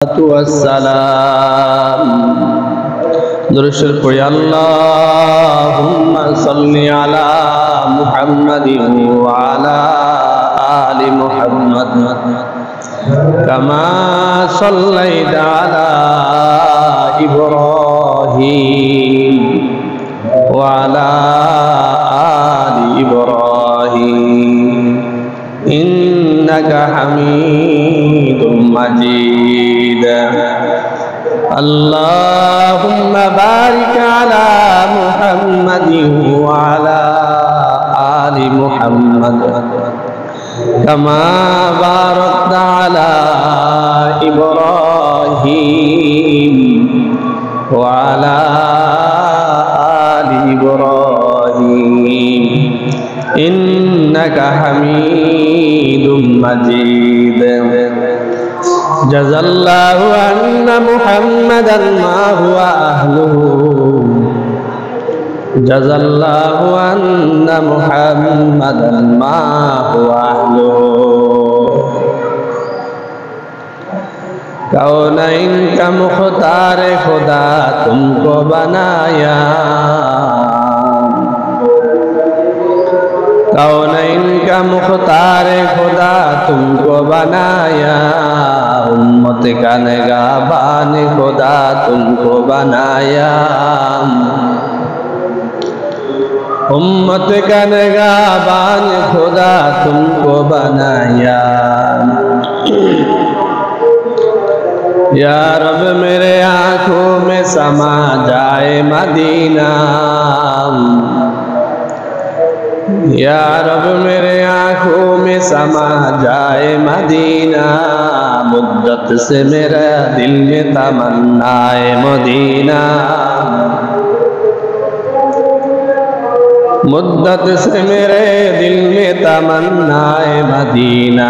والسلام درشل قل اللهم صل على محمد وعلى آل محمد كما صليت على إبراهيم وعلى آل إبراهيم إنك حميد مجيد اللهم بارك على محمد وعلى آل محمد كما باركت على إبراهيم وعلى آل إبراهيم إنك حميد مجيد جزا الله أن محمدا ما هو أهله جزا الله أن محمدا ما هو أهله कौनैन का मुख्तार खुदा तुमको बनाया कौनैन का मुख्तार खुदा तुमको बनाया उम्मत का निगाहबान खुदा तुमको बनाया उम्मत का निगाहबान खुदा तुमको बनाया या रब मेरे आँखों में समा जाए मदीना या रब मेरे आँखों में समा जाए मदीना मुद्दत से मेरा दिल में तमन्नाए मदीना मुद्दत से मेरे दिल में तमन्नाए मदीना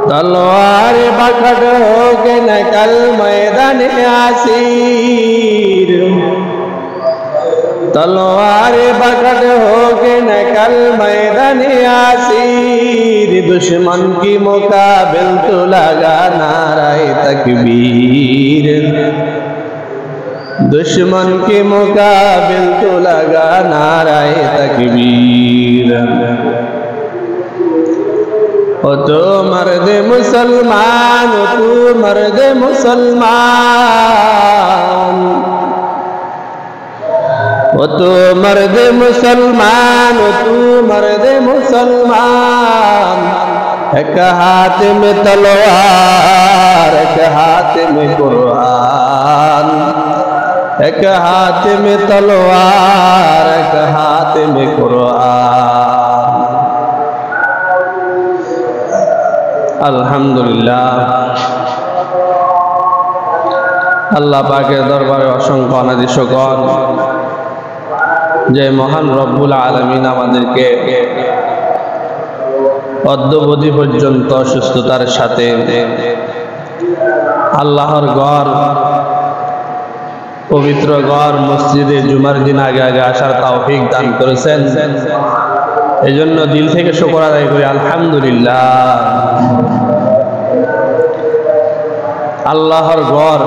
तलवार पकड़ के निकल मैदान आसीर तलवार पकड़ के निकल मैदान आसीर दुश्मन की मुकाबिल तो लगा नाराए तकबीर दुश्मन के मुकाबिल तो लगा नाराए तकबीर ओ तो मर्द मुसलमान ओ तू मर्द मुसलमान ओ तू मर्द मुसलमान ओ तू मर्द मुसलमान एक हाथ में तलवार एक हाथ में कुरान एक हाथ में तलवार एक हाथ में कुरान अल्हम्दुलिल्लाह अल्लाह पाकेर दरबारे असंख्य अनादि शुकर जे महान रब्बुल आलामीन आमादेरके अद्यबधि पर्यन्त सुस्थतार साथे आल्लाहर घर पवित्र घर मस्जिदे जुमार दिन आगे आगे आसार तौफिक दान करेছেন एजন্য दिल থেকে শুকর আদায় করি আলহামদুলিল্লাহ আল্লাহর ঘর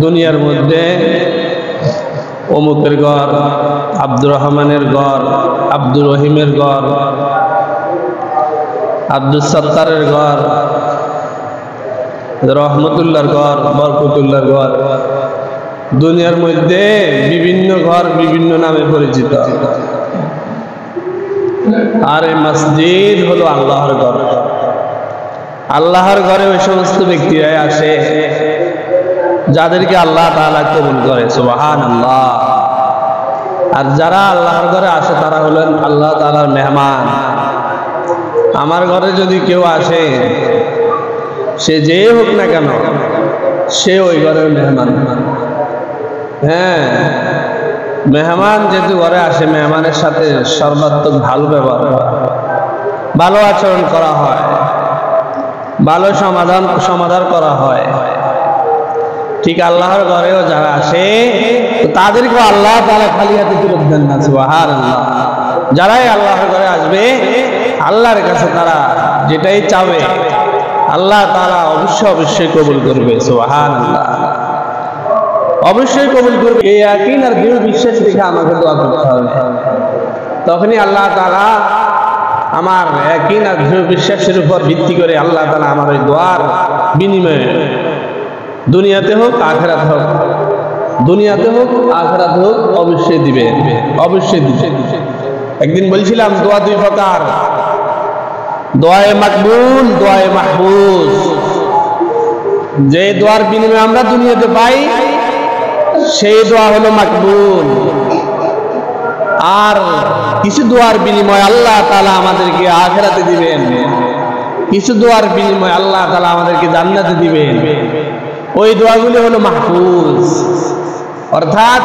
দুনিয়ার মধ্যে অমুকের ঘর আব্দুর রহমানের ঘর আব্দুর রহিমের ঘর আব্দুল সত্তারের ঘর রহমতুল্লাহর ঘর বরকতুল্লাহর ঘর দুনিয়ার মধ্যে বিভিন্ন ঘর বিভিন্ন নামে পরিচিত আর এই মসজিদ হলো আল্লাহর ঘর আল্লাহর ঘরে ওই সমস্ত ব্যক্তিরা আসে যাদেরকে আল্লাহ তাআলা কবুল করে সুবহানাল্লাহ আর যারা আল্লাহর ঘরে আসে তারা হলেন আল্লাহ তাআলার মেহমান আমার ঘরে যদি কেউ আসে সে যে হোক না কেন সে ওই ঘরের মেহমান হ্যাঁ মেহমান যেহেতু ঘরে আসে মেহমানের সাথে সর্বাত্মক ভালো ব্যবহার ভালো আচরণ করা হয় ভালো সমাধান করা হয় ঠিক আল্লাহর ঘরেও যারা আসে তাদেরকে আল্লাহ তাআলা খালি হাতে তুলে দেন না সুবহানাল্লাহ যারাই আল্লাহর ঘরে আসবে আল্লাহর কাছে তারা যেটাই চাবে আল্লাহ তাআলা অবশ্যই কবুল করবে। সুবহানাল্লাহ, অবশ্যই কবুল করবে। এই ইয়াকিন আর দৃঢ় বিশ্বাস রেখে আমাকে দোয়া করতে হবে, তখনই আল্লাহ তাআলা আমার ইয়াকিন আর দৃঢ় বিশ্বাসের উপর ভিত্তি করে আল্লাহ তাআলা আমার ওই দোয়ার বিনিময়ে দুনিয়াতে হোক আখিরাতে হোক, দুনিয়াতে হোক আখিরাতে হোক অবশ্যই দিবে, অবশ্যই দিবে। একদিন বলছিলাম দোয়া দুই প্রকার, দোয়ায়ে মাকবুল, দোয়ায়ে মাহফুজ। যে দোয়ার বিনিময়ে আমরা দুনিয়াতে পাই সেই দোয়া হলো মাকবুল, আর কিছু দোয়ার বিনিময়ে আল্লাহ তাআলা আমাদেরকে আখিরাতে দিবেন, কিছু দোয়ার বিনিময়ে আল্লাহ তাআলা আমাদেরকে জান্নাতে দিবেন, ওই দোয়াগুলি হলো মাহফুজ। অর্থাৎ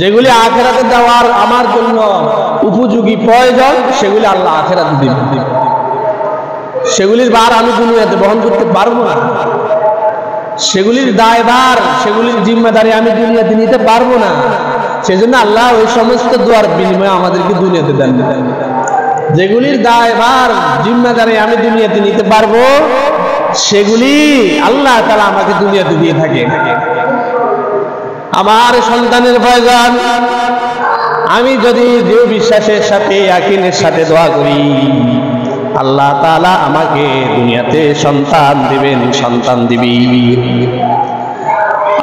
যেগুলি আখিরাতে দেওয়ার আমার জন্য উপযোগী প্রয়োজন সেগুলি আল্লাহ আখিরাতে দিবেন, সেগুলির ভার আমি দুনিয়াতে বহন করতে পারবো না, সেগুলির দায়ভার, সেগুলির জিম্মেদারি আমি দুনিয়াতে নিতে পারবো না। সেজন্য আল্লাহ ওই সমস্ত দোয়ার বিনিময়ে আমাদেরকে দুনিয়াতে দেন। যেগুলির দায়ভার জিম্মেদারি আমি দুনিয়াতে নিতে পারবো সেগুলি আল্লাহ তাআলা আমাকে দুনিয়াতে দিয়ে থাকে। আমার সন্তানের প্রয়োজন, আমি যদি দৃঢ় বিশ্বাসের সাথে ইয়াকিনের সাথে দোয়া করি আল্লাহ তাআলা আমাকে দুনিয়াতে সন্তান দিবেন, সন্তান দিবি।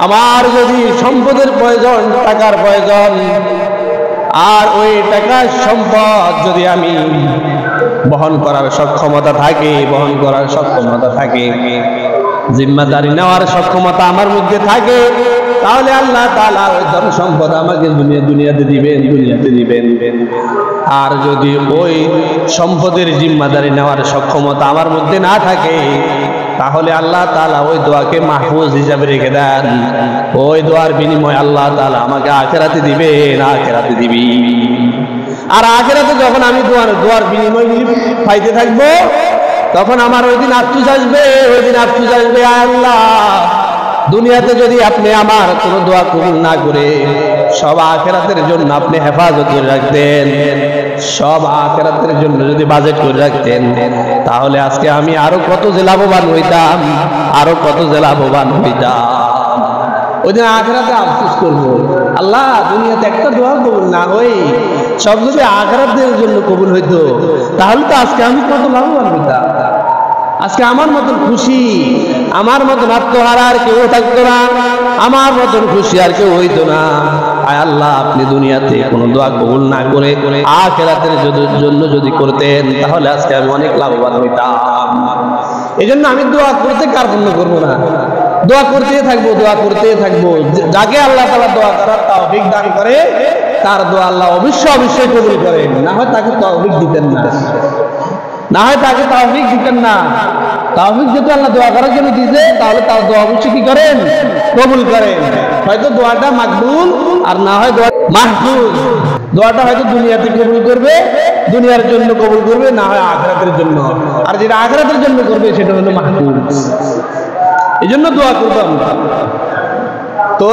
আমার যদি সম্পদের প্রয়োজন, টাকার প্রয়োজন, আর ওই টাকার সম্পদ যদি আমি বহন করার সক্ষমতা থাকে, বহন করার সক্ষমতা থাকে, জিম্মাদারি নেওয়ার সক্ষমতা আমার মধ্যে থাকে, তাহলে আল্লাহ তাআলা ওই ধন সম্পদ আমাকে দুনিয়াতে দিবেন, দুনিয়াতে দিবেন। আর যদি ওই সম্পদের জিম্মাদারি নেওয়ার সক্ষমতা আমার মধ্যে না থাকে তাহলে আল্লাহ তাআলা ওই দোয়াকে মাহফুজ হিসাবে রেখে দেন। ওই দোয়ার বিনিময়ে আল্লাহ তাআলা আমাকে আখিরাতে দিবেন, আখিরাতে দিবি। আর আখিরাতে যখন আমি দোয়ার বিনিময়গুলি পাইতে থাকবো তখন আমার ওই দিন আফসোস আসবে, ওই দিন আফসোস আসবে, আল্লাহ দুনিয়াতে যদি আপনি আমার কোনো দোয়া কবুল না করে সব আখিরাতের জন্য আপনি হেফাজত করে রাখতেন, সব আখিরাতের জন্য যদি বাজেট করে রাখতেন তাহলে আজকে আমি আরো কত যে লাভবান হইতাম, আরো কত যে লাভবান হইতাম। ওই দিন আখিরাতে আফসোস করবো, আল্লাহ দুনিয়াতে একটা দোয়া কবুল না হই সব যদি আখিরাতের জন্য কবুল হইতো তাহলে তো আজকে আমি কত লাভবান হইতাম। আজকে আমার মতন খুশি, আমার মতন আত্মহারা আর কেউ থাকতো না, আমার মতন খুশি আর কেউ হইতো না। আয় আল্লাহ আপনি দুনিয়াতে কোনো দোয়া কবুল না করে আখিরাতের জন্য যদি করতেন তাহলে আজকে আমি অনেক লাভবান হইতাম। এই জন্য আমি দোয়া করতে কার্পণ্য করবো না, দোয়া করতেই থাকবো, দোয়া করতেই থাকবো। যাকে আল্লাহ তাআলা দোয়া করার তৌফিক দান করে তার দোয়া আল্লাহ অবশ্যই কবুল করেন, না হয় তাকে তৌফিক দিতেন না, না হয় তাকে তৌফিক দিতেন না। তৌফিক যেহেতু আল্লাহ দোয়া করার জন্য দিয়েছে তাহলে তার দোয়া অবশ্যই কি করেন, কবুল করেন। হয়তো দোয়াটা মাকবুল আর না হয় দোয়া মাহফুজ। দোয়াটা হয়তো দুনিয়াতে কবুল করবে, দুনিয়ার জন্য কবুল করবে, না হয় আখিরাতের জন্য। আর যেটা আখিরাতের জন্য করবে সেটা হলো মাহফুজ। এই জন্য দোয়া করবো আমরা। তো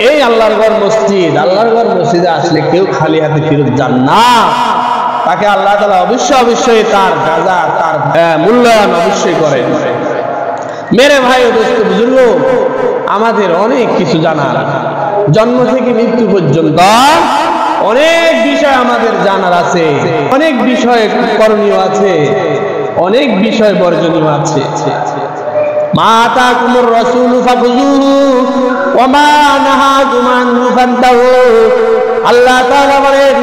এই আল্লাহর ঘর মসজিদ, আল্লাহর ঘর মসজিদে আসলে কেউ খালি হাতে ফেরত যান না, তাকে আল্লাহ তাআলা অবশ্যই তার জাযা, তার মূল্যায়ন অবশ্যই করেন। মেরে ভাই ও দোস্ত বুজুর্গ, আমাদের অনেক কিছু জানার, জন্ম থেকে মৃত্যু পর্যন্ত অনেক বিষয় আমাদের জানার আছে, অনেক বিষয় করণীয় আছে, অনেক বিষয় বর্জনীয় আছে। মা আতাকুমুর রাসূলু ফাখুযুহু ওয়া মা নাহাকুম আনহু ফান্তাহু। আল্লাহ তাআলা বলেন,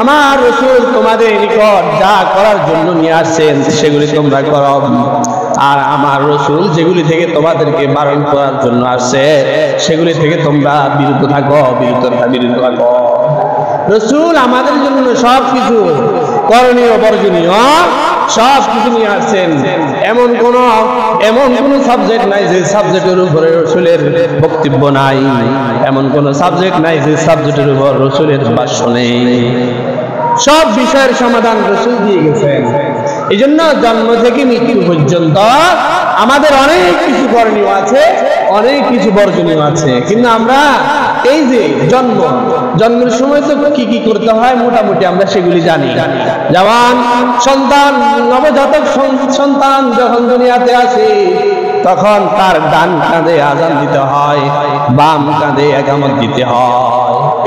আমার রাসূল তোমাদের নিকট যা করার জন্য নিয়ে আসছেন সেগুলি তোমরা করো, আর আমার রাসূল যেগুলি থেকে তোমাদেরকে বারণ করার জন্য আসছে সেগুলি থেকে তোমরা বিরত থাকো, বিরত থাকো। রাসূল আমাদের জন্য সব কিছু করণীয় বর্জনীয় সব কিছু নিয়ে আসছেন। এমন কোন সাবজেক্ট নাই যে সাবজেক্টের উপরে রাসূলের বক্তব্য নাই, এমন কোন সাবজেক্ট নাই যে সাবজেক্টের উপর রাসূলের ভাষ্য নেই। সব বিষয়ের সমাধান রাসূল দিয়ে গেছেন। এই জন্য জন্ম থেকে মৃত্যু পর্যন্ত আমাদের অনেক কিছু করণীয় আছে, অনেক কিছু বর্জনীয় আছে, কিন্তু আমরা এই যে জন্মের সময় তো কি কি করতে হয় মোটামুটি আমরা সেগুলি জানি। যেমন সন্তান, নবজাতক সন্তান যখন দুনিয়াতে আসে তখন তার ডান কাঁধে আজান দিতে হয়, বাম কাঁধে একামত দিতে হয়,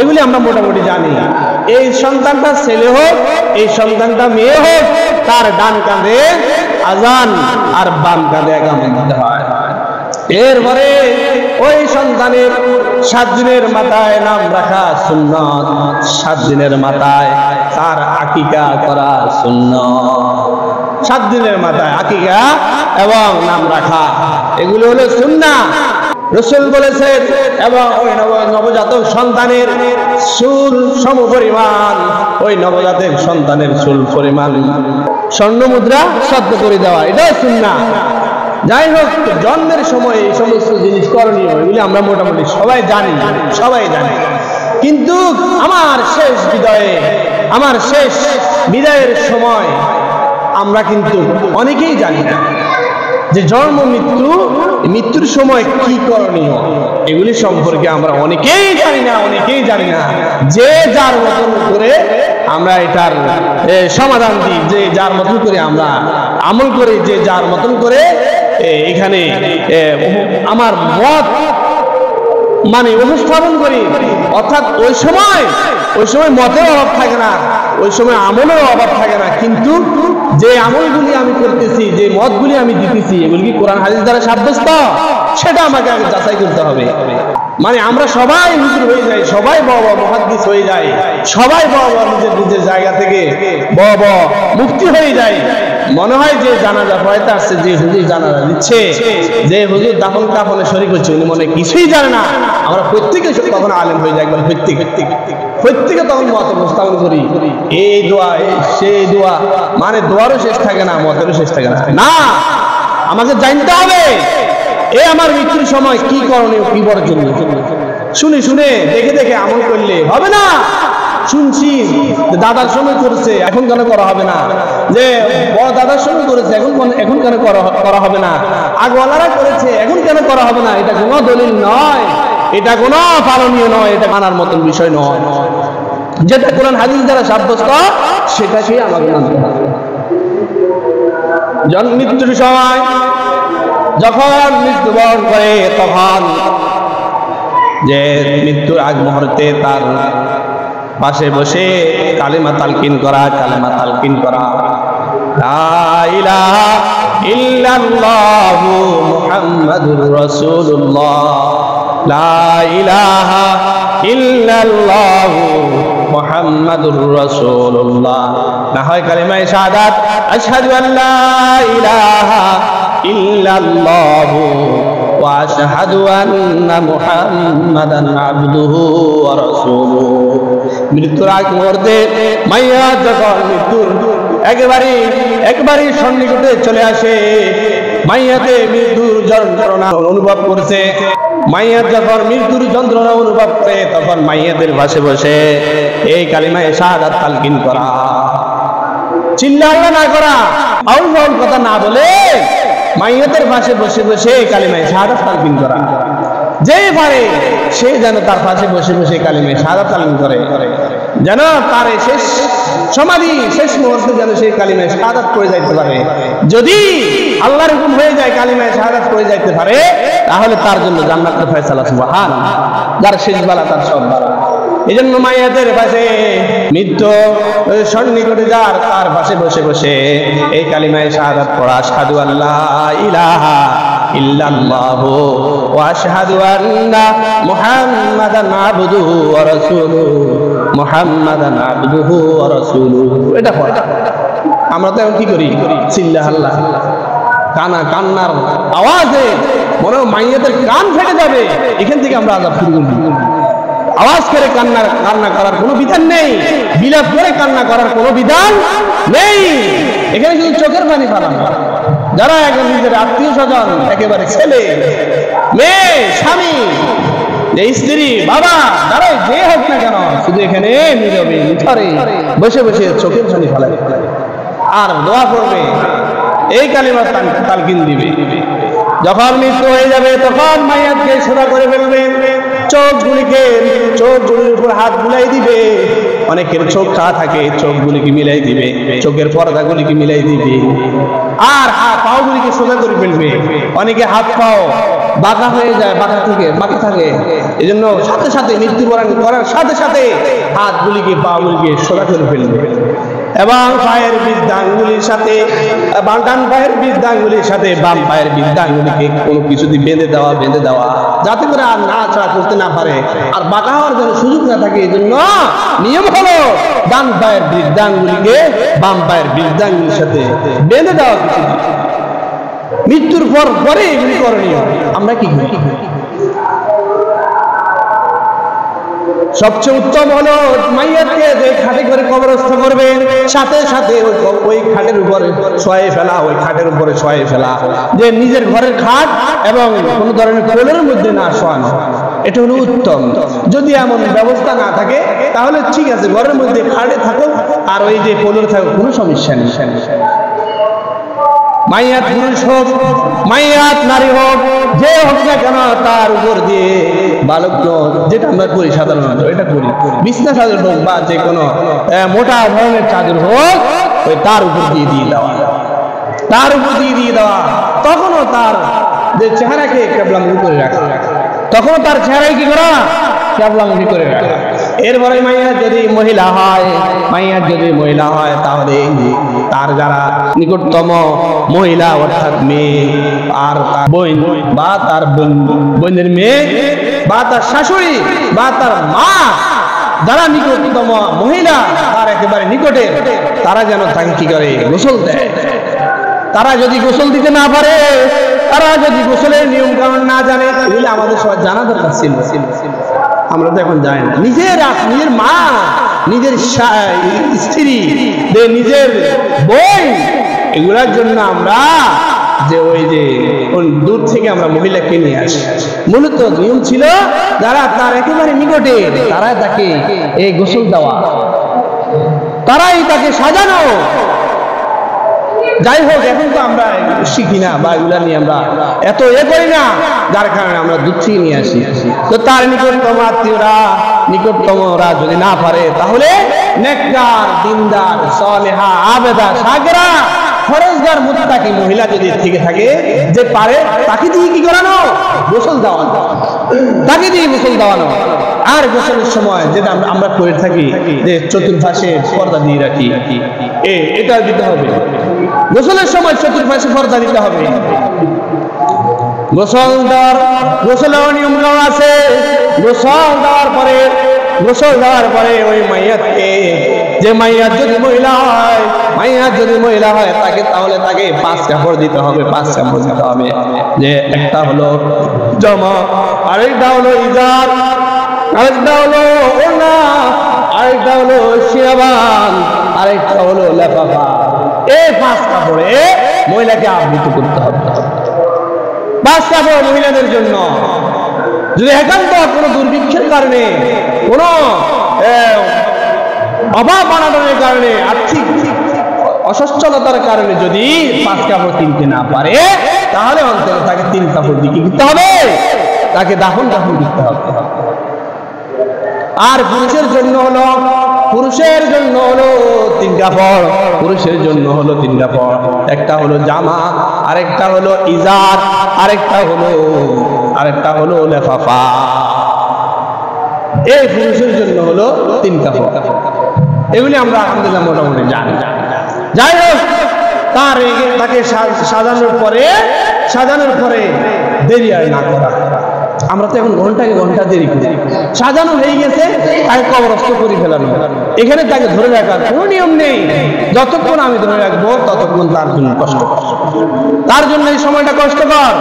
এগুলি আমরা মোটামুটি জানি। এই সন্তানটা ছেলে হোক, এই সন্তানটা মেয়ে হোক, তার ডান কাঁধে আজান আর বাম কাঁধে একামত দিতে হয়। এরপরে ওই সন্তানের 7 দিনের মাথায় নাম রাখা সুন্নত, 7 দিনের মাথায় তার আকিকা করা সুন্নত, 7 দিনের মাথায় আকিকা এবং নাম রাখা, এগুলো হলো সুন্নাহ। রাসূল বলেছেন, এবং ওই নবজাতক সন্তানের চুল সমপরিমাণ, ওই নবজাতক সন্তানের চুল পরিমাণ স্বর্ণ মুদ্রা শব্দ করে দেওয়া, এটাও সুন্নাহ। যাই হোক, জন্মের সময় এই সমস্ত জিনিস করণীয়, এগুলি আমরা মোটামুটি সবাই জানি। কিন্তু আমার শেষ বিদায়ের সময় আমরা কিন্তু অনেকেই জানি না যে জন্ম মৃত্যুর সময় কি করণীয়, এগুলি সম্পর্কে আমরা অনেকেই জানি না। যে যার মতন করে আমরা এটার সমাধান দিই, যে যার মতন করে আমরা আমল করি, যে যার মতন করে এখানে আমার মত মানে উপস্থাপন করি। অর্থাৎ ওই সময় মতের অভাব থাকে না, ওই সময় আমলের অভাব থাকে না, কিন্তু যে আমলগুলি আমি করতেছি, যে মতগুলি আমি দিতেছি, এগুলি কি কোরআন হাদিস দ্বারা সাব্যস্ত, সেটা আমাকে আগে যাচাই করতে হবে। মানে আমরা সবাই হুজুর হয়ে যাই, সবাই বড় মুহাদ্দিস হয়ে যাই, সবাই বড় নিজের জায়গা থেকে বড় মুফতি হয়ে যায়। মনে হয় যে জানাজা পড়াইতে আসছে, যে হুজুর জানাজা দিচ্ছে, যে হুজুর দাফন কাফনে শরীক হচ্ছে, উনি মনে কিছুই জানে না। আমরা প্রত্যেকে তখন আলেম হয়ে যাই, একবার প্রত্যেকে তখন মত উপস্থাপন করি, এই দোয়া সেই দোয়া, মানে দোয়ারও শেষ থাকে না, মতেরও শেষ থাকে না। আমাকে জানতে হবে এ আমার মৃত্যুর সময় কি করণীয়, কি বর্জনীয়। শুনে দেখে আমল করলে হবে না। শুনছি দাদার সময় করেছে, এখন কেন করা হবে না, যে বড় দাদার সময় করেছে, এখন কেন করা হবে না, আগওয়ালারা করেছে, এখন কেন করা হবে না, এটা কোনো দলিল নয়, এটা কোনো পালনীয় নয়, এটা মানার মতন বিষয় নয়। যেটা কোরআন হাদিস দ্বারা সাব্যস্ত সেটাকে আমাকে মানতে হবে। মৃত্যুর সময় যখন মৃত্যুবরণ করে, তখন যে মৃত্যুর আগ মুহূর্তে তার পাশে বসে কালেমা তালকিন করা, লা ইলাহা ইল্লাল্লাহু মুহাম্মাদুর রাসূলুল্লাহ, লা ইলাহা ইল্লাল্লাহু মুহাম্মাদুর রাসূলুল্লাহ। না হয় কালেমায়ে শাহাদাত, আশহাদু আল্লা ইলাহা ইল্লাল্লাহু ওয়া আশহাদু আন্না মুহাম্মাদান আবদুহু ওয়া রাসূলুহু। মৃত্যুর আগ মুহূর্তে মাইয়াত যখন মৃত্যুর একেবারে সন্নিকটে চলে আসে, মাইয়াতে মৃত্যুর যন্ত্রণা অনুভব করছে, মাইয়াত যখন মৃত্যুর যন্ত্রণা অনুভব করে, তখন মাইয়াতের পাশে বসে এই কালিমায়ে শাহাদাত তালকিন করা, চিল্লাল্লাহ না করা, আউল ফাউল কথা না বলে মাইয়াতের পাশে বসে কালিমায়ে শাহাদাত তালকিন করা। যে পারে সে যেন তার পাশে বসে কালিমায়ে শাহাদাত তালকিন করে, যেন তার শেষ সমাধি শেষ মুহূর্তে যেন সেই কালিমায়ে শাহাদাত পড়ে যাইতে পারে। যদি আল্লাহর হুকুম হয়ে যায় কালিমায়ে শাহাদাত পড়ে যাইতে পারে, তাহলে তার জন্য জান্নাতের ফয়সালা, সুবহানাল্লাহ, যার শেষ বেলা তার সব বেলা। এই জন্য মাইয়াতের পাশে মৃত্যু সন্নিকটে যার, তার পাশে বসে এই কালিমায়ে শাহাদাত পড়া, আশহাদু আল্লা ইলাহা ইল্লাল্লাহু ওয়া আশহাদু আন্না মুহাম্মাদান আবদুহু ওয়া রাসূলুহু, মুহাম্মাদান আবদুহু ওয়া রাসূলুহু। এটা পড়া আমরা তো এখন কি করি, চিল্লাহাল্লাহ, কান্নার আওয়াজে মনে হয় মাইয়াতের কান ফেটে যাবে, এখান থেকে আমরা আযাব শুরু করি। আওয়াজ করে কান্না করার কোনো বিধান নেই, বিলাপ করে কান্না করার কোনো বিধান নেই। এখানে শুধু চোখের পানি ফেলানো, যারা এখন নিজের আত্মীয় স্বজন, একেবারে ছেলে মেয়ে স্বামী স্ত্রী বাবা, যারাই যে হোক না কেন, শুধু এখানে নীরবে নিথরে বসে চোখের পানি ফেলায়। আর দোয়া করবে, এই কালিমা তালকিন দিবে। যখন মৃত্যু হয়ে যাবে তখন মাইয়াতকে সোজা করে ফেলবে, চোখগুলির উপর হাত বুলাই দিবে। অনেকের চোখ খাওয়া থাকে, চোখগুলিকে মিলাই দিবে, চোখের পর্দাগুলিকে মিলাই দিবে। আর পাওগুলিকে সোজা করে ফেলবে। অনেকে হাত পাও বাঁকা হয়ে যায়, বাঁকা থাকে। এই জন্য সাথে সাথে মৃত্যুবরণ করার সাথে সাথে হাতগুলিকে পাগুলিকে সোজা করে ফেলবে এবং পায়ের বৃদ্ধাঙ্গুলির সাথে ডান পায়ের বৃদ্ধাঙ্গুলির সাথে বাম পায়ের বৃদ্ধাঙ্গুলিকে কোনো কিছু দিয়ে বেঁধে দেওয়া যাতে করে আর নাড়াচাড়া করতে না পারে, আর বাঁকা হওয়ার জন্য সুযোগ না থাকে। এই জন্য নিয়ম হলো ডান পায়ের বৃদ্ধাঙ্গুলিকে বাম পায়ের বৃদ্ধাঙ্গুলির সাথে বেঁধে দেওয়া কিছু। মৃত্যুর পরে এগুলি করণীয়। আমরা কি করি? সবচেয়ে উত্তম হলো মাইয়াতকে যে খাটে করে কবরস্থ করবে সাথে সাথে ওই খাটের উপরে শোয়ে ফেলা, ওই খাটের উপরে শোয়ে ফেলা, যে নিজের ঘরের খাট এবং কোনো ধরনের কোলের মধ্যে না শোয়ানো, এটা হলো উত্তম। যদি এমন ব্যবস্থা না থাকে তাহলে ঠিক আছে, ঘরের মধ্যে খাটে থাকো আর ওই যে কোলের থাকো, কোনো সমস্যা নেই। মাইয়াত পুরুষ হোক, মাইয়াত নারী হোক, যে হোক না কেন তার উপর দিয়ে বালক যেটা আমরা করি সাধারণত এটা করি, বিছনা চাদর হোক বা যে কোনো মোটা ধরনের চাদর হোক, ওই তার উপর দিয়ে দেওয়া, তখনও তার যে চেহারাকে কেবলামুখী করে রাখা, তখনও তার চেহারাকে কি করা? কেবলামুখী করে রাখা। এরপরে মাইয়াত যদি মহিলা হয় তাহলে তার যারা নিকটতম মহিলা অর্থাৎ মেয়ে আর তার বোন বা তার বোনের মেয়ে বা তার শাশুড়ি বা তার মা, যারা নিকটতম মহিলা তার একেবারে নিকটে, তারা যেন তাকে কি করে? গোসল দেয়। তারা যদি গোসল দিতে না পারে, তারা যদি গোসলের নিয়ম কানুন না জানে, এগুলি আমাদের সবাই জানা দরকার ছিল। আমরা তো এখন জানি না। নিজের মা, নিজের স্ত্রী, নিজের বোন, এগুলার জন্য আমরা যে ওই যে দূর থেকে আমরা মহিলাকে নিয়ে আসি। মূলত নিয়ম ছিল যারা তার একেবারে নিকটে, তারা তাকে এই গোসল দেওয়া, তারাই তাকে সাজানো। যাই হোক, এখন তো আমরা শিখি না বা এগুলা নিয়ে আমরা এত করি না, যার কারণে আমরা দূর থেকে নিয়ে আসি। তো তার নিকটতম আত্মীয়রা, নিকটতমরা যদি না পারে, তাহলে নেককার, দিনদার, সালেহা, আবেদা, সাগরা, ফরজগার মুত্তাকি মহিলা যদি থেকে থাকে, যে পারে, তাকে দিয়ে কি করানো? গোসল দেওয়ানো, তাকে দিয়ে গোসল দেওয়ানো। আর গোসলের সময় যেটা আমরা করে থাকি যে চতুর্পাশে পর্দা দিয়ে রাখি, এটা দিতে হবে। গোসলের সময় চতুর্পাশে পর্দা দিতে হবে। গোসল দেওয়ার নিয়ম আছে। গোসল দেওয়ার পরে ওই মাইয়াতকে, যে মাইয়াত যদি মহিলা হয় তাহলে তাকে 5 কাপড় দিতে হবে। 5 কাপড় দিতে হবে, যে একটা হলো জামা, আরেকটা হলো ইজার, আরেকটা হলো ওড়না, আরেকটা হলো শিরাবান, আরেকটা হলো লেফাফা। এই 5 কাপড়ে মহিলাকে আবৃত করতে হবে। 5 কাপড় মহিলাদের জন্য। যদি একান্ত কোনো দুর্ভিক্ষের কারণে, কোনো অভাব অনাটনের কারণে, আর্থিক অসচ্ছলতার কারণে যদি 5 কাপড় কিনতে না পারে, তাহলে অন্তত তাকে 3 কাপড় দিয়ে কি করতে হবে? তাকে দাফন দিতে হবে। আর পুরুষের জন্য হলো 3 কাপড়। পুরুষের জন্য হলো 3 কাপড়। একটা হলো জামা, আরেকটা হলো ইজার, আরেকটা হলো লেফাফা। এই পুরুষের জন্য হলো 3 কাপড়। এগুলি আমরা আলহামদুলিল্লাহ মোটামুটি জানি। যাই হোক, তাকে সাজানোর পরে দেরি আর না করা। আমরা তো এখন ঘন্টাকে ঘন্টা দেরি করি। সাজানো হয়ে গেছে, তাকে কবরস্থ করে ফেলানো। এখানে তাকে ধরে রাখার কোনো নিয়ম নেই। যতক্ষণ আমি ধরে রাখবো ততক্ষণ তার জন্য কষ্টকর, তার জন্য এই সময়টা কষ্টকর।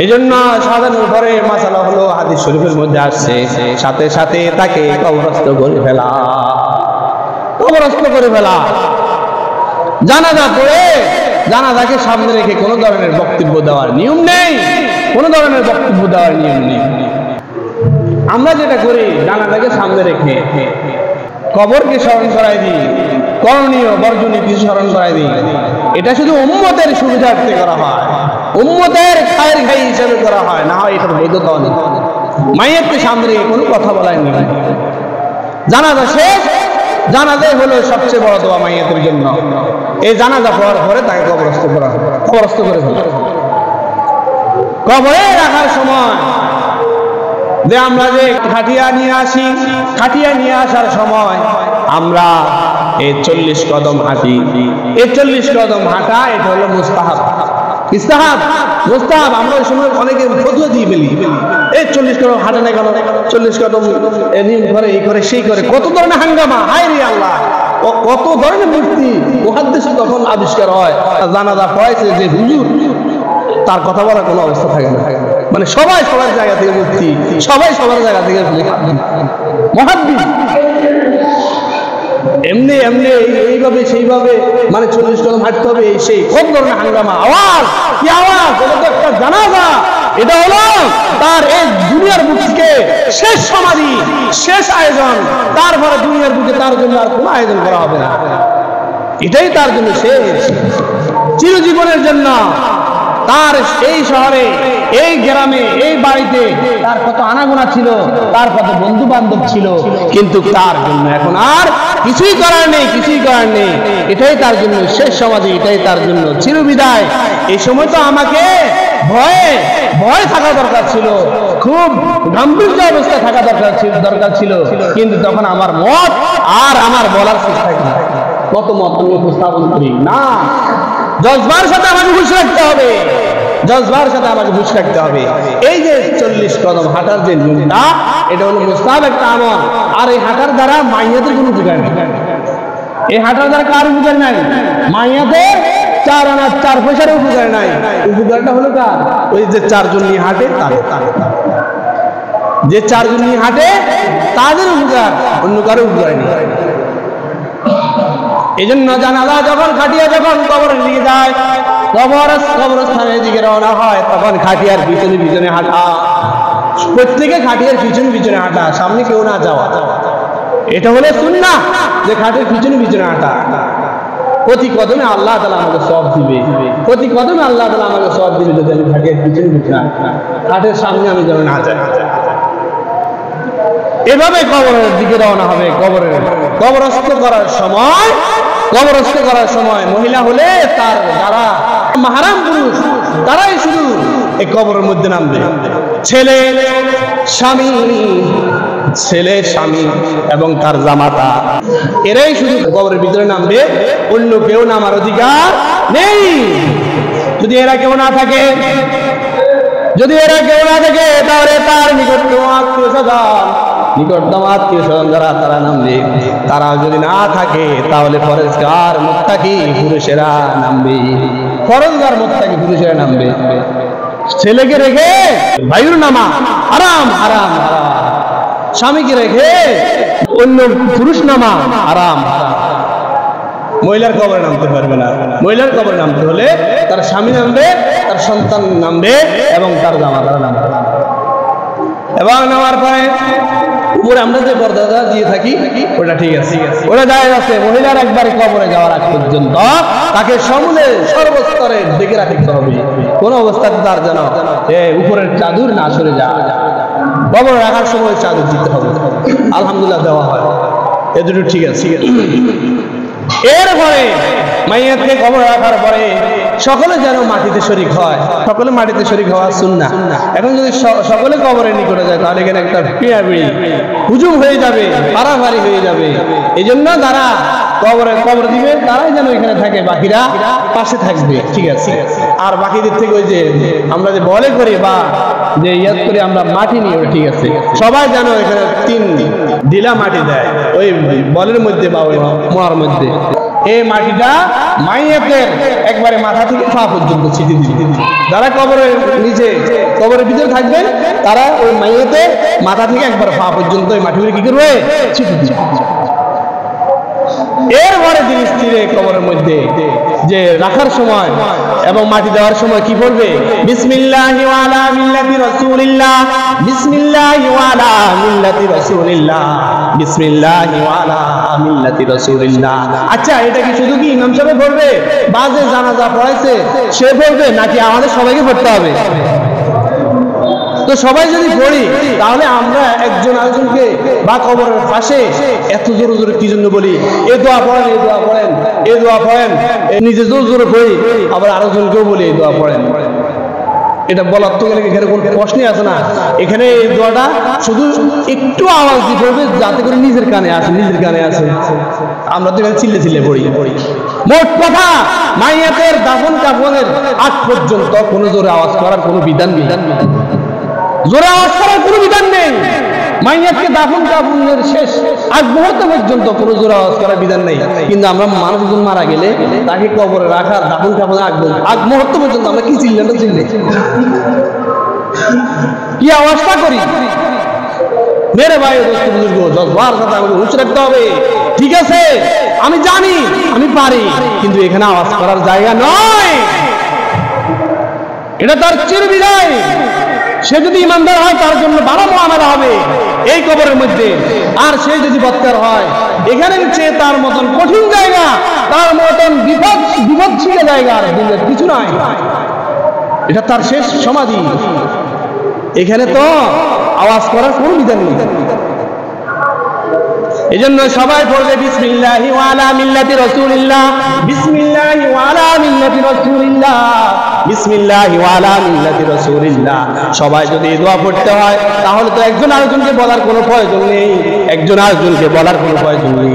এই জন্য সাজানোর পরে মাসালা হলো হাদিস শরীফের মধ্যে আসছে, সাথে সাথে তাকে কবরস্থ করে ফেলা। জানাজা পড়ে জানাজাকে সামনে রেখে কোনো ধরনের বক্তব্য দেওয়ার নিয়ম নেই। আমরা যেটা করি, জানাজাকে সামনে রেখে কবরকে স্মরণ করাই দিই, করণীয় বর্জনীয় কিছু স্মরণ করাই দিই। এটা শুধু উম্মতের সুবিধার্থে করা হয়, উম্মতের খায়ের খাই হিসেবে করা হয়, না হয় এটার বৈধতা নেই। মাইয়াতকে সামনে রেখে কোনো কথা বলাই নেই। জানাজা শেষ, জানাজাই হলো সবচেয়ে বড় দোয়া মাইয়াতের জন্য। এই জানাজা পড়ার পরে তাকে কবরস্থ করা, কবরস্থ করে ফেলা। কবরে রাখার সময় যে আমরা যে খাটিয়া নিয়ে আসি, খাটিয়া নিয়ে আসার সময় আমরা এই 40 কদম হাঁটি। এই 40 কদম হাঁটা এটা হলো মুস্তাহাব। ইস্তাহাব মুস্তাহাব। আমরা ওই সময় অনেকে ফতুয়া দিয়ে ফেলি, এই 40 কদম হাঁটে না কেন, 40 কদম নিয়ম করে, এই করে সেই করে, কত ধরনের হাঙ্গামা। হায় রে আল্লাহ, কত ধরনের মূর্তি মুহাদ্দিস তখন আবিষ্কার হয়। জানাজা পড়াইছে যে হুজুর, তার কথা বলার কোনো অবস্থা থাকে না। মানে সবাই সবার জায়গা থেকে মুক্তি, সবাই সবার জায়গা থেকে মুহাদ্দিস। এমনি এমনি এইভাবে সেইভাবে মানে 40 কদম হাঁটতে হবে, এই সেই কত ধরনের হাঙ্গামা। আওয়াজ, কি আওয়াজ! এটা তো একটা জানাজা। এটা হলো তার এই দুনিয়ার বুকে শেষ সমাধি, শেষ আয়োজন। তারপরে দুনিয়ার বুকে তার জন্য আর কোনো আয়োজন করা হবে না। এটাই তার জন্য শেষ, চিরজীবনের জন্য। তার এই শহরে, এই গ্রামে, এই বাড়িতে তার কত আনাগোনা ছিল, তার কত বন্ধু বান্ধব ছিল, কিন্তু তার জন্য এখন আর কিছুই করার নেই, কিছুই করার নেই। এটাই তার জন্য শেষ সমাধি, এটাই তার জন্য চিরবিদায়। এই সময় তো আমাকে ভয়ে ভয় থাকা দরকার ছিল, খুব গাম্ভীর্য অবস্থায় থাকা দরকার ছিল, কিন্তু তখন আমার মত আর আমার বলার চেষ্টা কি, কত মত আমি উপস্থাপন করি না। জজবার সাথে আমাকে বুঝ রাখতে হবে, জজবার সাথে আমাকে বুঝ রাখতে হবে। এই যে 40 কদম হাঁটার যে নিয়মটা, এটা হলো মুস্তাহাব একটা আমল। আর এই হাঁটার দ্বারা মাইয়াদের কোনো উপকার নেই। এই হাঁটার দ্বারা কার উপকার নাই? মাইয়াদের 4 আনা 4 পয়সার উপকার নাই। উপকারটা হলো কার? ওই যে 4 জন নিয়ে হাঁটে তার, যে 4 জন নিয়ে হাঁটে তাদের উপকার, অন্য কারো উপকার নেই। এই জন্য জানাজা যখন খাটিয়া যখন কবরে নিয়ে যায়, কবরস্থানের দিকে রওনা হয়, তখন খাটিয়ার পিছনে পিছনে হাঁটা, প্রত্যেকে খাটিয়ার পিছনে পিছনে হাঁটা, সামনে কেউ না যাওয়া। এটা হলো সুন্নাহ যে খাটের পিছনে পিছনে হাঁটা। প্রতি কদমে আল্লাহ তাআলা আমাকে সওয়াব দিবে, প্রতি কদমে আল্লাহ তাআলা আমাকে সওয়াব দিবে যদি আমি খাটের পিছনে পিছনে হাঁটা, খাটের সামনে আমি যেন না যাই। এভাবে কবরের দিকে রওনা হবে। কবরস্থ করার সময় মহিলা হলে তার যারা মাহরাম পুরুষ তারাই শুধু এই কবরের মধ্যে নামবে। ছেলে স্বামী এবং তার জামাতা, এরাই শুধু কবরের ভিতরে নামবে, অন্য কেউ নামার অধিকার নেই। যদি এরা কেউ না থাকে তাহলে তার নিকটতম আত্মীয় স্বজন যারা তারা নামবে। তারা যদি না থাকে তাহলে ফরজগার মুত্তাকি পুরুষেরা নামবে, ফরজগার মুত্তাকি পুরুষেরা নামবে। ছেলেকে রেখে ভাইয়ের নামা হারাম হারাম হারাম, স্বামীকে রেখে অন্য পুরুষ নামা হারাম হারাম। মহিলার কবরে নামতে পারবে না। মহিলার কবরে নামতে হলে তার স্বামী নামবে, তার সন্তান নামবে এবং তার জামাতারা নামবে। এবং নামার পরে উপরে আমরা যে পর্দা দিয়ে থাকি ওটা ঠিক আছে, ওটা জায়েজ আছে। মহিলার একবারে কবরে যাওয়ার আগ পর্যন্ত তাকে সমূলে সর্বস্তরে ডেকে রাখতে হবে, কোন অবস্থাতে তার যেন উপরের চাদর না সরে যায়। কবরে রাখার সময় চাদর দিতে হবে, আলহামদুলিল্লাহ দেওয়া হয়, এ দুটো ঠিক আছে। এরপরে মাইয়াতকে কবর রাখার পরে সকলে যেন মাটিতে শরীক হয়, সকলে মাটিতে শরীক হওয়া সুন্নাহ। এখন যদি সকলে কবরের নিকটে যায় তাহলে এখানে একটা পিড়াপিড়ি হুজুম হয়ে যাবে, পারাভারি হয়ে যাবে। এই জন্য যারা কবর দিবে তারাই যেন এখানে থাকে, বাকিরা পাশে থাকবে, ঠিক আছে। আর বাকিদের থেকে ওই যে আমরা যে বলে করি বা যে ইয়াদ করে আমরা মাটি নিই, ওটা ঠিক আছে। সবাই যেন এখানে 3 ঢিলা মাটি দেয় ওই বলের মধ্যে বা ওই মোয়ার মধ্যে। এই মাটিটা মাইয়াতের একবারে মাথা থেকে পা পর্যন্ত ছিটিয়ে দিবে। যারা কবরের নিচে কবরের ভিতরে থাকবেন তারা ওই মাইয়াতে মাথা থেকে একবার পা পর্যন্ত ওই মাটিগুলো কি করবে? ছিটিয়ে দিবে। এরপরে ধীরে স্থিরে কবরের মধ্যে যে রাখার সময় এবং মাটি দেওয়ার সময় কি পড়বে? বিসমিল্লাহি ওয়া আলা মিল্লাতি রাসূলিল্লাহ, বিসমিল্লাহি ওয়া আলা মিল্লাতি রাসূলিল্লাহ, বিসমিল্লাহি ওয়া আলা মিল্লাতি রাসূলিল্লাহ। আচ্ছা, এটা কি শুধু কি ইমাম সাহেব পড়বে বা যে জানাজা পড়াইছে সে পড়বে, নাকি আমাদের সবাইকে পড়তে হবে? তো সবাই যদি পড়ি তাহলে আমরা একজন আরেকজনকে বা কবরের পাশে এত জোরে জোরে কি জন্য বলি, এ দোয়া পড়েন, এ দোয়া পড়েন, এ দোয়া পড়েন, নিজে জোরে জোরে পড়ি, আবার আরেকজনকেও বলি এই দোয়া পড়েন। এটা বলার তো গেলে এখানে কোনো প্রশ্নই আছে না। এখানে এই দোয়াটা শুধু একটু আওয়াজ দিয়ে পড়বে যাতে করে নিজের কানে আসে, নিজের কানে আসে। আমরা তো এখানে চিল্লে চিল্লে পড়ি। মোট কথা, মাইয়াতের দাফন কাফনের আগ পর্যন্ত কোনো জোরে আওয়াজ করার কোনো বিধান নেই, জোরে আওয়াজ করার কোনো বিধান নেই। মাইয়াতকে দাফন কাফনের শেষ আগ মুহূর্ত পর্যন্ত কোনো জোরে আওয়াজ করার বিধান নেই। কিন্তু আমরা মানুষজন মারা গেলে তাকে কবরে রাখার দাফন কাফনের আগ মুহূর্ত পর্যন্ত আমরা কি চিল্লাটা চিল্লে কি আওয়াজটা করি? মেরে ভাই দোস্ত বুজুর্গ, 10 বার সাথে আমাকে হুঁশ রাখতে হবে। ঠিক আছে, আমি জানি, আমি পারি, কিন্তু এখানে আওয়াজ করার জায়গা নয়। এটা তার চিরবিদায়। সে যদি ইমানদার হয় তার জন্য ভালো মুআমালা হবে এই কবরের মধ্যে। আর সে যদি বদকার হয়, এখানে চেয়ে তার মতন কঠিন জায়গা, তার মতন বিপদশীল জায়গা আর দুনিয়ার কিছু নাই। এটা তার শেষ সমাধি। এখানে তো আওয়াজ করার কোনো বিধান নেই। এজন্য সবাই পড়বে বিসমিল্লাহি ওয়া আলা মিল্লাতি রাসূলিল্লাহ, বিসমিল্লাহি ওয়া আলা মিল্লাতি রাসূলিল্লাহ, বিসমিল্লাহি ওয়া আলা মিল্লাতি রাসূলিল্লাহ। সবাই যদি এই দোয়া পড়তে হয় তাহলে তো একজন আরেকজনকে বলার কোনো প্রয়োজন নেই, একজন আরেকজনকে বলার কোনো প্রয়োজন নেই।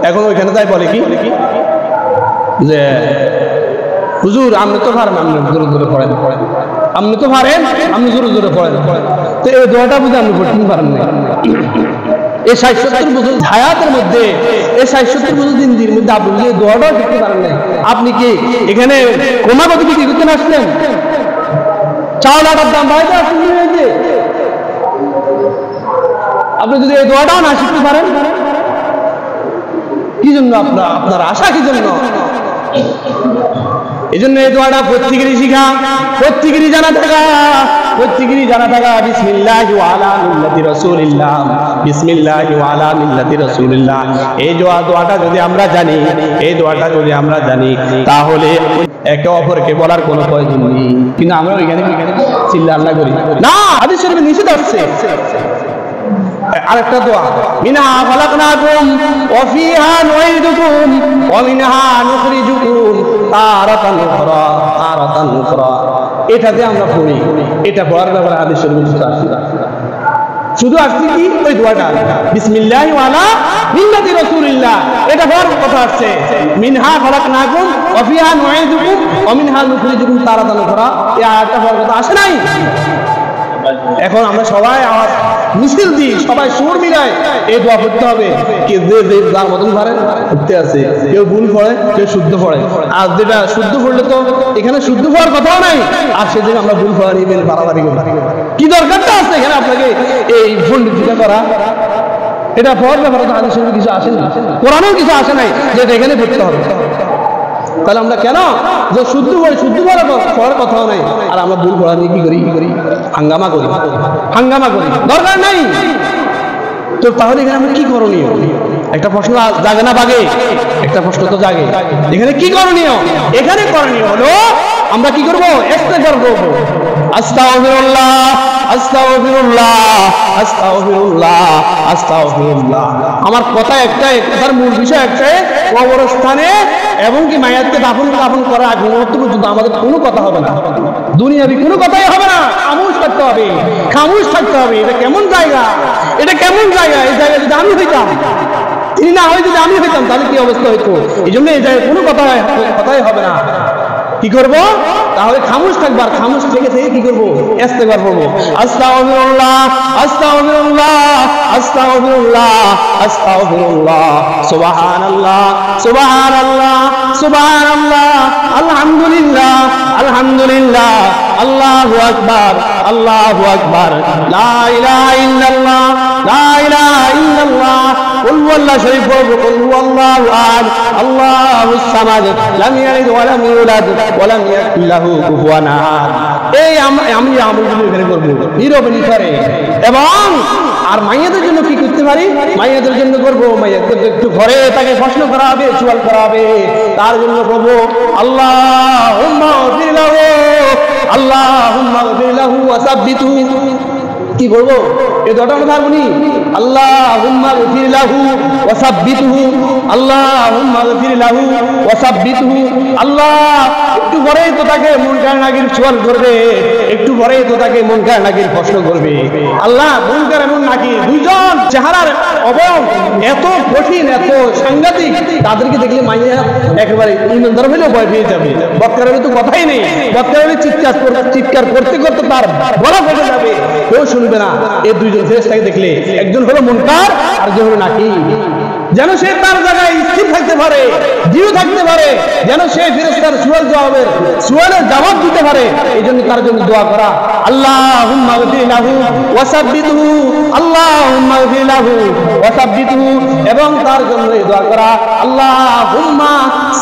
এখন ওইখানে তাই বলে কি যে হুজুর আপনি তো পারেন, আপনি জোরে জোরে পড়েন, আপনি তো পারেন, আপনি জোরে জোরে পড়েন। তো এই দোয়াটা বুঝে আপনি পড়তে পারেন না। এই 60-70 বছর হায়াতের মধ্যে, এই 60-70 বছর জিন্দির মধ্যে আপনি যে দোয়াটাও শিখতে পারেন না। আপনি কি এখানে ক্রমাগত বিক্রি করতে আসলেন? চাউল আটার দাম বাড়াইতে আসলেন হয়েছে? আপনি যদি এই দোয়াটাও না শিখতে পারেন, কি জন্য আপনার আশা কি জন্য? এই জন্য এই দোয়াটা প্রত্যেকেরই শিখা, প্রত্যেকেরই জানা থাকা, প্রত্যেকেরই জানা থাকা। বিসমিল্লাহি ওয়া আলা মিল্লাতি রাসূলিল্লাহ, বিসমিল্লাহি ওয়া আলা মিল্লাতি রাসূলিল্লাহ। এই দোয়াটা যদি আমরা জানি, এই দোয়াটা যদি আমরা জানি, তাহলে একে অপরকে বলার কোনো প্রয়োজন নেই। কিন্তু আমরা ওইখানে চিল্লা আল্লাহ করি না। হাদিস শরীফে নিষেধ আছে। আরেকটা দোয়া, মিনহা খালাকনাকুম ওয়া ফিহা নুঈদুকুম ওয়া মিনহা নুখরিজুকুম তারাতান উখরা, তারাতান উখরা। এটাতে আমরা পড়ি। এটা পড়ার ব্যাপারে হাদিস শরীফে আছে। শুধু আসছে কি ওই দোয়াটা, বিসমিল্লাহি ওয়া আলা মিল্লাতি রাসূলিল্লাহ, এটা পড়ার কথা আসছে। মিনহা খালাকনাকুম ওয়া ফিহা নুঈদুকুম ওয়া মিনহা নুখরিজুকুম তারাতান উখরা, এই আয়াতটা পড়ার কথা আসে নাই। এখন আমরা সবাই আওয়াজ মিছিল দিই, সবাই সুর মিলায় এই দোয়া পড়তে হবে। যার মতন পারে পড়তে আছে, কেউ ভুল পড়ে, কেউ শুদ্ধ পড়ে। আর যেটা শুদ্ধ পড়লে তো এখানে শুদ্ধ পড়ার কথাও নাই, আর সেদিকে আমরা ভুল পড়া নিয়ে বাড়াবাড়ি করি। কি দরকারটা আছে এখানে আপনাকে এই পণ্ডিতটা করা? এটা পড়ার ব্যাপারে তো হাদিস শরীফে কিছু আসে না, কোরআনেও কিছু আসে নাই যে এটা এখানে পড়তে হবে। তাহলে আমরা কেন যে শুদ্ধ পড়ার কথাও নাই, আর আমরা ভুল পড়া নিয়ে কি করি? হাঙ্গামা করি, দরকার নাই। তো তাহলে এখানে আমরা কি করণীয়? একটা প্রশ্ন জাগে না বাগে? একটা প্রশ্ন তো জাগে, এখানে কি করণীয়? এখানে করণীয় হলো আমরা কি করবো? ইস্তেগফার করব। আস্তাগফিরুল্লাহ, আস্তাগফিরুল্লাহ, আস্তাগফিরুল্লাহ, আস্তাগফিরুল্লাহ। আমার কথা একটাই, কথার মূল বিষয় একটাই, কবরস্থানে এবং কি মায়াতকে দাফন করা আগ মুহূর্ত পর্যন্ত আমাদের কোনো কথা হবে না, দুনিয়াবি কোনো কথাই হবে না। খামোশ থাকতে হবে, খামোশ থাকতে হবে। এটা কেমন জায়গা? এটা কেমন জায়গা? এই জায়গায় যদি আমি হইতাম, তিনি না হয় যদি আমি হইতাম, তাহলে কি অবস্থা হইতো? এই জন্য এই জায়গায় কোনো কথাই হবে না। কি করব? তাহলে খামোশ থাকবো, আর খামোশ থেকে কি করবো? ইস্তেগফার করব। আস্তাগফিরুল্লাহ, আস্তাগফিরুল্লাহ, আস্তাগফিরুল্লাহ, আস্তাগফিরুল্লাহ, সুবহানাল্লাহ, সুবহানাল্লাহ, সুবহানাল্লাহ, আলহামদুলিল্লাহ, আলহামদুলিল্লাহ, আল্লাহু আকবার, আল্লাহু আকবার, লা ইলাহা ইল্লাল্লাহ, লা ইলাহা ইল্লাল্লাহ, কুল হুয়াল্লাহু শরীফ পড়বো, কুল হুয়াল্লাহু আহাদ আল্লাহুস সামাদ লাম ইয়ালিদ ওয়া লাম ইউলাদ ওয়া লাম ইয়াকুল লাহু কুফুয়ান আহাদ। এই আমি আমলগুলো এখানে করবো নীরবে নিখারে। এবং আর মাইয়াদের জন্য কি করতে পারি? মাইয়াদের জন্য করবো, মাইয়াদের একটু ঘরে তাকে প্রশ্ন করা হবে, সওয়াল করা হবে, তার জন্য করবো আল্লাহুম্মা গফির লাহু আল্লাহুম্মা গফির লাহু ওয়া সাব্বিতহু। কি করবো? এই দুটো কথা বলি, আল্লাহুম্মা গফির লাহু ওয়া সাব্বিতহু আল্লাহুম্মা গফির লাহু ওয়া সাব্বিতহু। আল্লাহ একটু পরেই তো তাকে মুনকার নাকির সওয়াল করবে, একটু পরেই তো তাকে মুনকার নাকির প্রশ্ন করবে। আল্লাহ মুনকার এবং নাকির দুইজন চেহারার অবয়ব এত কঠিন, এত সাংঘাতিক, তাদেরকে দেখলে মাইয়া একেবারে ইমানদার হলেও ভয় পেয়ে যাবে। বক্তার তো কথাই নেই, বক্তার চিৎকার করতে করতে তার গলা ফেটে যাবে, কেউ শুনবে না। এই দুইজন ফেরেশতাকে দেখলে একজন হলো মুনকার আর একজন হলো নাকির, যেন সে তার জায়গায় স্থির থাকতে পারে, দৃঢ় থাকতে পারে, যেন সে ফেরেশতার সুয়ালের জবাব দিতে পারে। এই জন্য তার জন্য দোয়া করা, আল্লাহুম্মা গফির লাহু ওয়া সাব্বিতহু আল্লাহুম্মা গফির লাহু ওয়া সাব্বিতহু। এবং তার জন্য দোয়া করা, আল্লাহুম্মা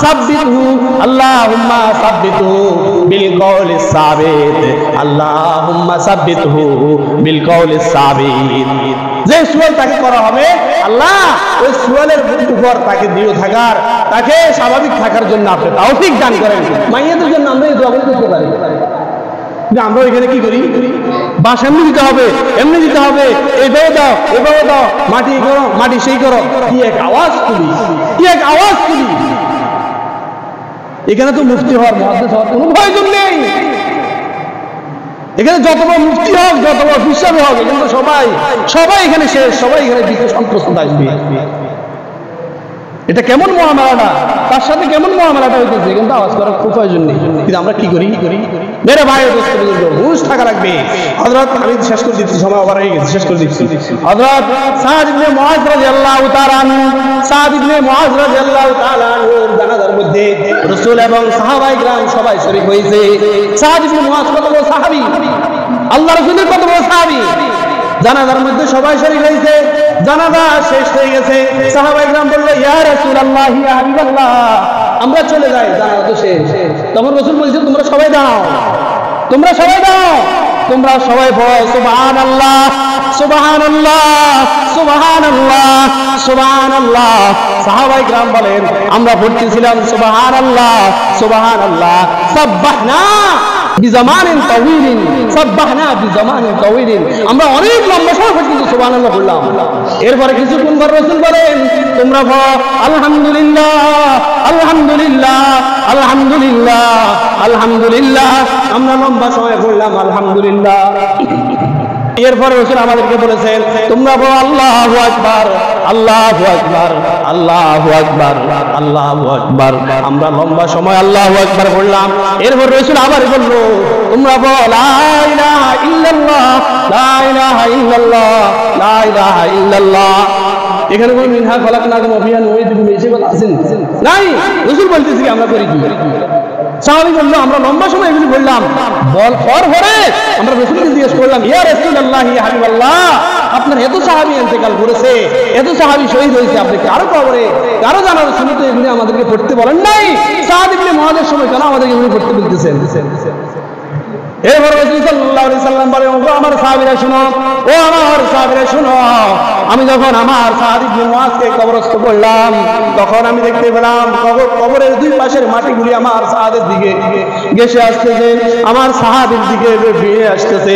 সাব্বিতহু আল্লাহুম্মা সাব্বিতহু বিল কওলিস সাবিত আল্লাহুম্মা সাব্বিতহু বিল কওলিস সাবিত। যে সুয়াল তাকে করা হবে, আল্লাহ ওই সুয়ালের উপর তাকে দৃঢ় থাকার, তাকে স্বাভাবিক থাকার জন্য আপনি তৌফিক দান করেন। মাইয়াদের জন্য আমরা এই দোয়া করতে পারি। আমরা এখানে কি করি? বাস এমনি দিতে হবে, এমনি দিতে হবে, এইভাবে দাও, এভাবে দাও, মাটি করো, মাটি সেই করো। কি এক আওয়াজ তুলি, কি এক আওয়াজ তুলি। এখানে তো মুফতি হওয়ার, মুহাদ্দিস হওয়ার কোনো প্রয়োজন নেই। এখানে যত বড় মুফতি হোক, যত বড় ফিসাব হোক, এখানে তো সবাই এখানে শেষ, সবাই এখানে বিশেষ সন্তুষ্ট আসবে। এটা কেমন মুআমালাটা, তার সাথে কেমন মুআমালাটা হইতেছে, কিন্তু আওয়াজ করার খুব প্রয়োজন নেই। কিন্তু আমরা কি করি? মেরে ভাই দোস্ত বুজুর্গ, হুঁশ থাকা লাগবে। হযরত, আমি শেষ করে দিচ্ছি, সময় ওভার হয়ে গেছে, শেষ করে দিচ্ছি। হযরত সাদ ইবনে মুআয রাদিয়াল্লাহু তাআলা আনহু, সাদ ইবনে মুআয রাদিয়াল্লাহু তাআলা আনহুর জানাজার মধ্যে রাসূল এবং সাহাবায়ে কিরাম সবাই শরীক হয়েছে। সাদ ইবনে মুআয কত বড় সাহাবী, আল্লাহ রাসূলের কত বড় সাহাবী। জানাজার মধ্যে সবাই শরীক হয়েছে, জানাজা শেষ হয়ে গেছে। সাহাবায়ে কিরাম বলল, ইয়া রাসূলুল্লাহ, ইয়া হাবিবাল্লাহ, আমরা চলে যাই, জানাজা তো শেষ। তখন রাসূল বলেছে, তোমরা সবাই দাও, তোমরা সবাই দাও, তোমরা সবাই পড়ো সুবহানাল্লাহ সুবহানাল্লাহ সুবহানাল্লাহ সুবহানাল্লাহ। সাহাবায়ে কিরাম বলেন, আমরা পড়তেছিলাম সুবহানাল্লাহ সুবহানাল্লাহ, সাব্বাহনা বিজামানিন তাওয়িলিন, সাব্বাহনা বিজামানিন তাওয়িলিন। আমরা অনেক লম্বা সময় পর্যন্ত সুবহানাল্লাহ বললাম। এরপরে কিছুক্ষণ পর রাসূল বলেন, তোমরা পড়ো আলহামদুলিল্লাহ আলহামদুলিল্লাহ আলহামদুলিল্লাহ আলহামদুলিল্লাহ। আমরা লম্বা সময় বললাম আলহামদুলিল্লাহ। এরপরে রাসূল আমাদেরকে বলেছেন, তোমরা বলো আল্লাহু আকবার আল্লাহু আকবার আল্লাহু আকবার আল্লাহু আকবার। আমরা লম্বা সময় আল্লাহু আকবার বললাম। এরপর রাসূল আবার বলল, তোমরা বলো লা ইলাহা ইল্লাল্লাহ লা ইলাহা ইল্লাল্লাহ লা ইলাহা ইল্লাল্লাহ। এখানে কোন মিনহা খলাকনাকুম ওয়া ফিহা নুঈদুকুম এই কথা আছে নাই? রাসূল বলতেছি আমরা করি কি? সাহাবী বলল, আমরা লম্বা সময় এগুলি বললাম। পরে আমরা রাসূলকে জিজ্ঞেস করলাম, ইয়া রাসূলুল্লাহ, ইয়া হাবিবাল্লাহ, আপনার এত সাহাবী ইন্তেকাল করেছে, এত সাহাবী শহীদ হয়েছে, আপনি কারো কবরে, কারো জানার শুনতে এগুলি আমাদেরকে পড়তে বলেন নাই? সাদ ইবনে মুআযের সময় কেন আমাদেরকে এগুলি পড়তে বলতেছেন? এরপর রাসূল সাল্লাল্লাহু আলাইহি সাল্লাম বলেন, ও আমার সাহাবীরা শুনো, ও আমার সাহাবীরা শুনো, আমি যখন আমার সাদ ইবনে মুআযকে কবরস্থ করলাম, তখন আমি দেখতে পেলাম কবরের দুই পাশের মাটিগুলি আমার সাহাদের দিকে ঘেঁষে আসতেছে, আমার সাহাদের দিকে ফিরে আসতেছে।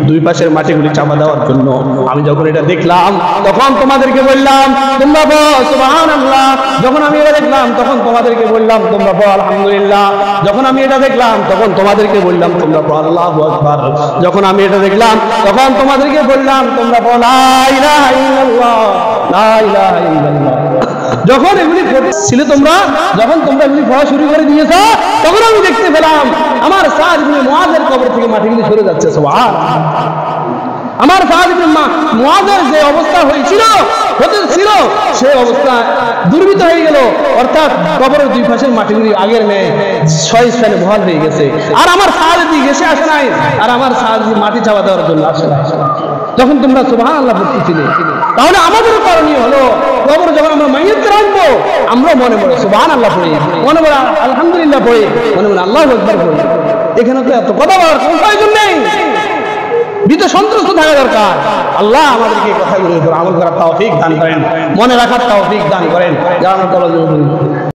দুই পাশের মাটিগুলি চাপা দেওয়ার জন্য আমি যখন এটা দেখলাম, তখন তোমাদেরকে বললাম, তোমরা বলো সুবহানাল্লাহ। যখন আমি এটা দেখলাম, তখন তোমাদেরকে বললাম, তোমরা বলো আলহামদুলিল্লাহ। যখন আমি এটা দেখলাম, তখন তোমাদেরকে বললাম, তোমরা বলো আল্লাহু আকবার। যখন আমি এটা দেখলাম, তখন তোমাদেরকে বললাম, তোমরা বলো লা ইলাহা ইল্লাল্লাহ লা ইলাহা ইল্লাল্লাহ। যখন এগুলি ছিল, যখন তোমরা এগুলি পড়া শুরু করে দিয়েছো, তখন আমি দেখতে পেলাম আমার সাদ ইবনে মুআযের কবর থেকে মাটিগুলি সরে যাচ্ছে। সুবহানাল্লাহ। আমার সাদ ইবনে মুআযের যে অবস্থা হয়েছিল সেই অবস্থা দুর্বৃত্ত হয়ে গেল, অর্থাৎ কবরের দুই পাশের মাটিগুলি আগের নেই 6 স্থানে বহাল হয়ে গেছে। আর আমার সাদ দিকে এসে আসে নাই, আর আমার সাদ মাটি চাপা দেওয়ার জন্য আসে নাই। যখন তোমরা সুবহানাল্লাহ পড়তেছিলে। তাহলে আমাদের করণীয় হলো কবরে যখন আমরা মাইয়াত রাখবো আমরা মনে মনে সুবহানাল্লাহ পড়ি, মনে মনে আলহামদুলিল্লাহ পড়ি, মনে মনে আল্লাহু আকবার পড়ি। এখানে তো এত কথা বলার কোনো প্রয়োজন নেই, ভীত সন্ত্রস্ত থাকা দরকার। আল্লাহ আমাদেরকে এই কথাগুলোর উপর আমল করার তৌফিক দান করেন, মনে রাখার তৌফিক দান করেন। যারা